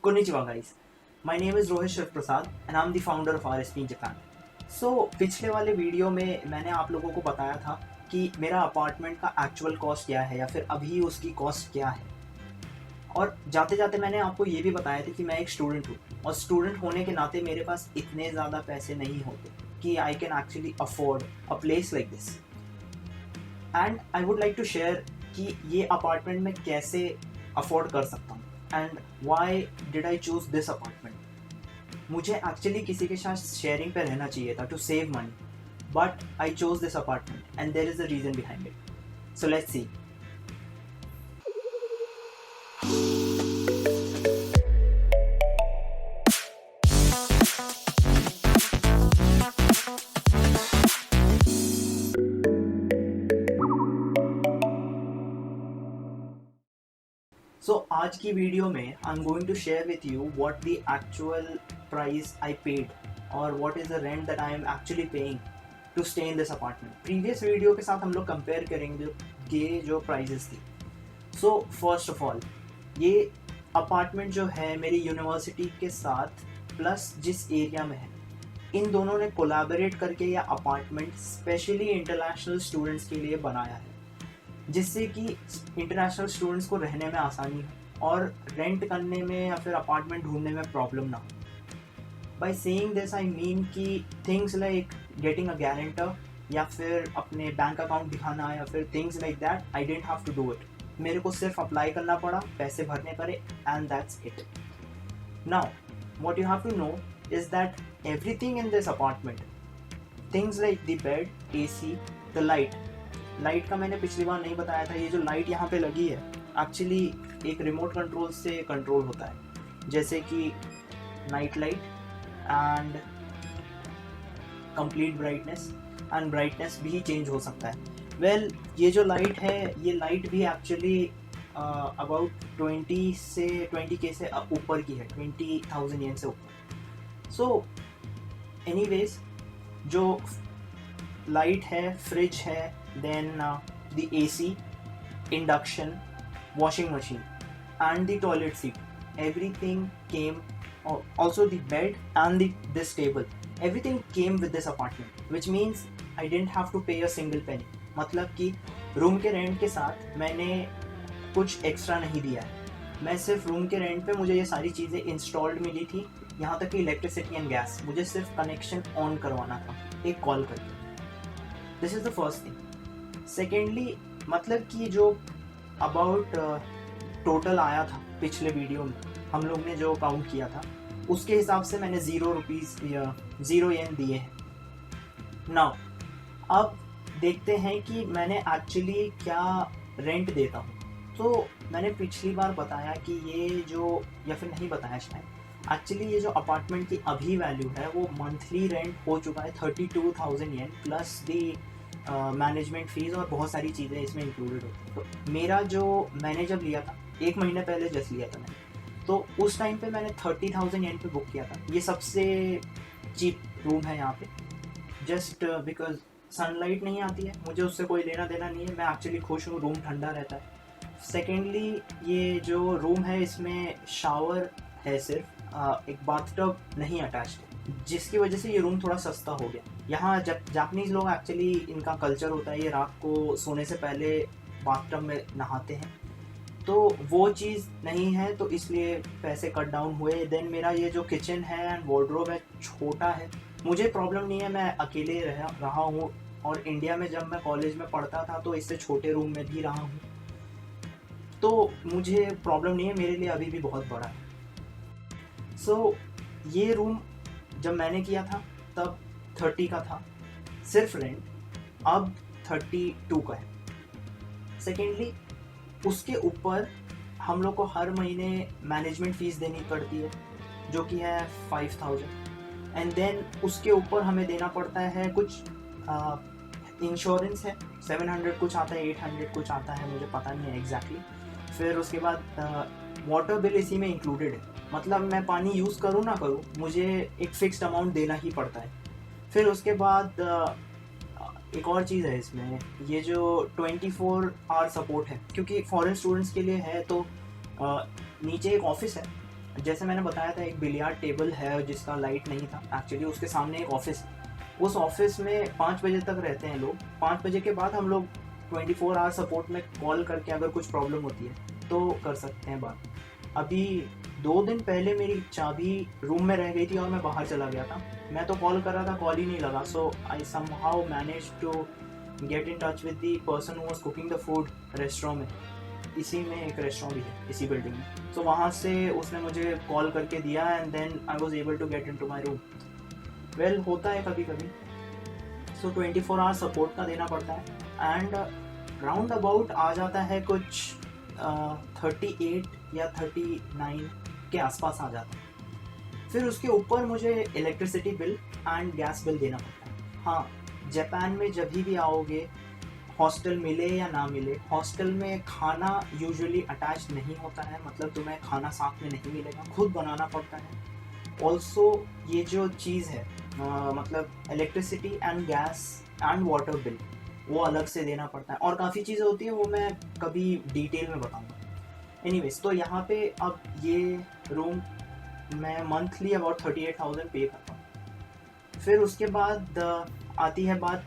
Konnichiwa guys, my name is Rohit Shiv Prasad and I'm the founder of RSP in Japan. So पिछले वाले video में मैंने आप लोगों को बताया था कि मेरा अपार्टमेंट का एक्चुअल कॉस्ट क्या है या फिर अभी उसकी कॉस्ट क्या है, और जाते जाते मैंने आपको ये भी बताया था कि मैं एक स्टूडेंट हूँ और स्टूडेंट होने के नाते मेरे पास इतने ज़्यादा पैसे नहीं होते कि I can actually afford a place like this. And I would like to share कि ये अपार्टमेंट मैं कैसे अफोर्ड कर सकता हूँ and why did I choose this apartment. मुझे एक्चुअली किसी के साथ शेयरिंग पे रहना चाहिए था to save money, but I chose this apartment and there is a reason behind it. So let's see. So आज की वीडियो में I am going to share with you what the actual price I paid और what is the rent that I am actually paying to stay in this apartment. Previous video के साथ हम लोग compare करेंगे कि जो prices थी। So first of all, ये अपार्टमेंट जो है मेरी यूनिवर्सिटी के साथ प्लस जिस एरिया में है, इन दोनों ने कोलैबोरेट करके यह अपार्टमेंट स्पेशली इंटरनेशनल स्टूडेंट्स के लिए बनाया है, जिससे कि इंटरनेशनल स्टूडेंट्स को रहने में आसानी हो और रेंट करने में या फिर अपार्टमेंट ढूंढने में प्रॉब्लम ना हो। By saying this I mean कि things like getting a guarantor या फिर अपने बैंक अकाउंट दिखाना या फिर things like that I didn't have to do it. मेरे को सिर्फ अप्लाई करना पड़ा, पैसे भरने पड़े and that's it. Now what you have to know is that everything in this apartment, things like the bed, AC, the light का मैंने पिछली बार नहीं बताया था। ये जो लाइट यहाँ पे लगी है एक्चुअली एक रिमोट कंट्रोल से कंट्रोल होता है, जैसे कि night light and complete brightness, and brightness भी चेंज हो सकता है। वेल, ये जो लाइट है ये लाइट भी एक्चुअली अबाउट 20K से ऊपर की है, 20,000 येन से ऊपर। सो एनीवेज, जो लाइट है, फ्रिज है, then the AC, induction, washing machine and the toilet seat, everything came, also the bed and this table, everything came with this apartment, which means I didn't have to pay a single penny। मतलब कि room के rent के साथ मैंने कुछ extra नहीं दिया है। मैं सिर्फ रूम के रेंट पे मुझे ये सारी चीज़ें इंस्टॉल्ड मिली थी, यहाँ तक कि इलेक्ट्रिसिटी एंड गैस मुझे सिर्फ कनेक्शन ऑन करवाना था एक कॉल करके। This is the first thing. Secondly, मतलब कि जो अबाउट टोटल आया था पिछले वीडियो में हम लोग ने जो काउंट किया था, उसके हिसाब से मैंने ज़ीरो येन दिए हैं। नाउ अब देखते हैं कि मैंने एक्चुअली क्या रेंट देता हूँ। तो मैंने पिछली बार बताया कि ये जो, या फिर नहीं बताया शायद, एक्चुअली ये जो अपार्टमेंट की अभी वैल्यू है वो मंथली रेंट हो चुका है 32,000 येन प्लस दी मैनेजमेंट फीस और बहुत सारी चीज़ें इसमें इंक्लूडेड होती हैं। तो मेरा जो मैंने जब लिया था, 1 महीने पहले जस्ट लिया था मैंने, तो उस टाइम पे मैंने 30,000 येन पे बुक किया था। ये सबसे चीप रूम है यहाँ पे, जस्ट बिकॉज सनलाइट नहीं आती है, मुझे उससे कोई लेना देना नहीं है, मैं एक्चुअली खुश हूँ, रूम ठंडा रहता है। सेकेंडली, ये जो रूम है इसमें शावर है सिर्फ, एक बाथटब नहीं अटैच्ड, जिसकी वजह से ये रूम थोड़ा सस्ता हो गया। यहाँ जापानीज़ लोग एक्चुअली, इनका कल्चर होता है ये रात को सोने से पहले बाथटब में नहाते हैं, तो वो चीज़ नहीं है, तो इसलिए पैसे कट डाउन हुए। देन मेरा ये जो किचन है एंड वार्डरोब है छोटा है, मुझे प्रॉब्लम नहीं है, मैं अकेले रहा हूँ, और इंडिया में जब मैं कॉलेज में पढ़ता था तो इससे छोटे रूम में भी रहा हूँ, तो मुझे प्रॉब्लम नहीं है, मेरे लिए अभी भी बहुत बड़ा है। सो ये रूम जब मैंने किया था तब 30 का था सिर्फ रेंट, अब 32 का है। सेकेंडली, उसके ऊपर हम लोग को हर महीने मैनेजमेंट फ़ीस देनी पड़ती है जो कि है 5,000, एंड देन उसके ऊपर हमें देना पड़ता है कुछ इंश्योरेंस है 700 कुछ आता है, 800 कुछ आता है, मुझे पता नहीं है एग्जैक्टली। फिर उसके बाद वाटर बिल इसी में इंक्लूडेड है, मतलब मैं पानी यूज़ करूँ ना करूँ मुझे एक फ़िक्स्ड अमाउंट देना ही पड़ता है। फिर उसके बाद एक और चीज़ है इसमें, ये जो 24 आवर सपोर्ट है, क्योंकि फॉरेन स्टूडेंट्स के लिए है, तो नीचे एक ऑफिस है जैसे मैंने बताया था, एक बिलियार्ड टेबल है जिसका लाइट नहीं था एक्चुअली, उसके सामने एक ऑफिस है। उस ऑफिस में 5 बजे तक रहते हैं लोग। 5 बजे के बाद हम लोग 24 आवर सपोर्ट में कॉल करके अगर कुछ प्रॉब्लम होती है तो कर सकते हैं बात। अभी 2 दिन पहले मेरी चाबी रूम में रह गई थी और मैं बाहर चला गया था। मैं तो कॉल कर रहा था, कॉल ही नहीं लगा। So I somehow manage to get in touch with the person who was cooking the food restaurant में। इसी में एक रेस्टोरेंट भी है, इसी बिल्डिंग में। सो वहाँ से उसने मुझे कॉल करके दिया and then I was able to get into my room. Well, होता है कभी कभी। सो 24 आवर सपोर्ट का देना पड़ता है एंड राउंड अबाउट आ जाता है कुछ 38 या 39 के आसपास आ जाता है। फिर उसके ऊपर मुझे electricity bill and gas bill देना पड़ता है। हाँ, जापान में जब भी आओगे, हॉस्टल मिले या ना मिले, हॉस्टल में खाना यूजुअली अटैच नहीं होता है, मतलब तुम्हें खाना साथ में नहीं मिलेगा, खुद बनाना पड़ता है। ऑल्सो ये जो चीज़ है मतलब electricity and gas and water bill, वो अलग से देना पड़ता है और काफ़ी चीज़ें होती हैं, वो मैं कभी डिटेल में बताऊंगा। एनीवेज, तो यहाँ पे अब ये रूम मैं मंथली अबाउट 38,000 पे करता हूँ। फिर उसके बाद आती है बात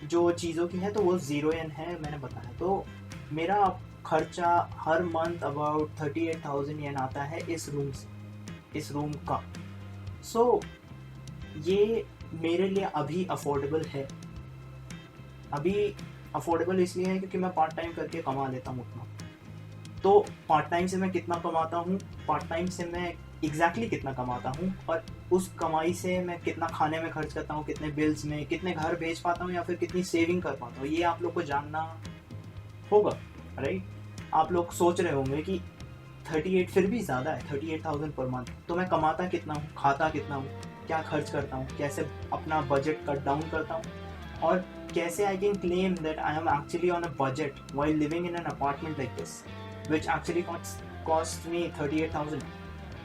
जो चीज़ों की है, तो वो ज़ीरो एन है, मैंने बताया। तो मेरा खर्चा हर मंथ अबाउट 38,000 येन आता है इस रूम से, इस रूम का। सो ये मेरे लिए अभी अफोर्डेबल है। अभी अफोर्डेबल इसलिए है क्योंकि मैं पार्ट टाइम करके कमा लेता हूँ उतना। तो पार्ट टाइम से मैं कितना कमाता हूँ, पार्ट टाइम से मैं एग्जैक्टली कितना कमाता हूँ, और उस कमाई से मैं कितना खाने में खर्च करता हूँ, कितने बिल्स में, कितने घर भेज पाता हूँ या फिर कितनी सेविंग कर पाता हूँ, ये आप लोग को जानना होगा, राइट। आप लोग सोच रहे होंगे कि 38 फिर भी ज़्यादा है, 38,000 पर मंथ, तो मैं कमाता कितना हूँ, खाता कितना हूँ, क्या खर्च करता हूँ, कैसे अपना बजट कट डाउन करता हूँ, और कैसे I can claim that I am actually on a budget while living in an apartment like this, which actually cost me 38,000.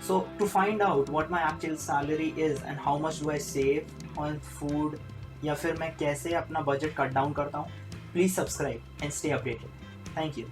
So to find out what my actual salary is and how much do I save on food, या फिर मैं कैसे अपना budget cut down करता हूँ, please subscribe and stay updated. Thank you.